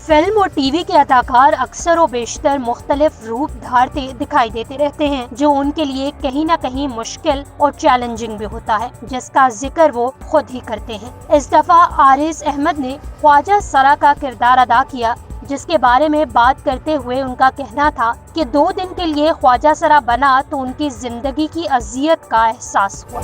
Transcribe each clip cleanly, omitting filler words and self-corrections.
Film اور T V کے اداکار اکثر و بیشتر مختلف روپ دھارتے دکھائی دیتے رہتے ہیں جو ان کے لیے کہیں نہ کہیں مشکل اور چیلنجنگ بھی ہوتا ہے، جس کا ذکر وہ خود ہی کرتے ہیں۔ اس دفعہ عارض احمد نے خواجہ سرا کا کردار ادا کیا، جس کے بارے میں بات کرتے ہوئے ان کا کہنا تھا کہ 2 دن کے لیے خواجہ سرا بنا تو ان کی زندگی کی اذیت کا احساس ہوا۔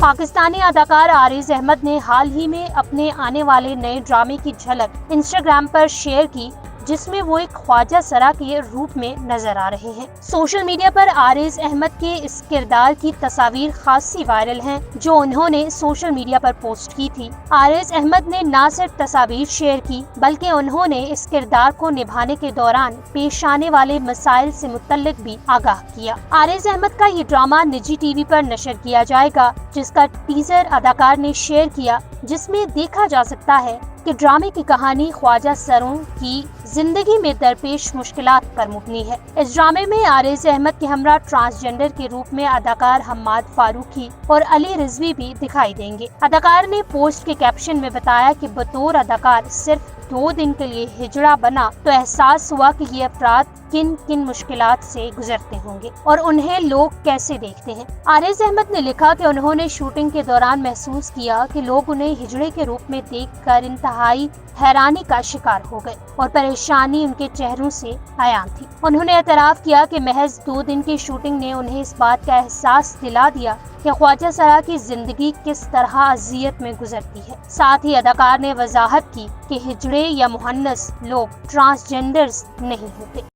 پاکستانی اداکار عارض احمد نے حال ہی میں اپنے آنے والے نئے ڈرامے کی جھلک انسٹاگرام پر شیئر کی، جس میں وہ ایک خواجہ سرا کے روپ میں نظر آ رہے ہیں۔ سوشل میڈیا پر عارض احمد کے اس کردار کی تصاویر خاصی وائرل ہیں جو انہوں نے سوشل میڈیا پر پوسٹ کی تھی۔ عارض احمد نے نہ صرف تصاویر شیئر کی بلکہ انہوں نے اس کردار کو نبھانے کے دوران پیش آنے والے مسائل سے متعلق بھی آگاہ کیا۔ عارض احمد کا یہ ڈرامہ نجی ٹی وی پر نشر کیا جائے گا، جس کا ٹیزر اداکار نے شیئر کیا، جس میں دیکھا جا سکتا ہے کہ ڈرامے کی کہانی خواجہ سروں کی زندگی میں درپیش مشکلات پر مبنی ہے۔ اس ڈرامے میں عارض احمد کے ہمراہ ٹرانسجینڈر کے روپ میں اداکار حماد فاروقی اور علی رضوی بھی دکھائی دیں گے۔ اداکار نے پوسٹ کے کیپشن میں بتایا کہ بطور اداکار صرف 2 دن کے لیے ہجڑا بنا تو احساس ہوا کہ یہ افراد کن کن مشکلات سے گزرتے ہوں گے اور انہیں لوگ کیسے دیکھتے ہیں۔ عارض احمد نے لکھا کہ انہوں نے شوٹنگ کے دوران محسوس کیا کہ لوگ انہیں ہجڑے کے روپ میں دیکھ کر انتہائی حیرانی کا شکار ہو گئے اور پریشانی ان کے چہروں سے عیاں تھی۔ انہوں نے اعتراف کیا کہ محض 2 دن کی شوٹنگ نے انہیں اس بات کا احساس دلا دیا کہ خواجہ سرا کی زندگی کس طرح اذیت میں گزرتی ہے۔ ساتھ ہی اداکار نے وضاحت کی کہ ہجڑے یا مہنس لوگ ٹرانسجینڈرز نہیں ہوتے۔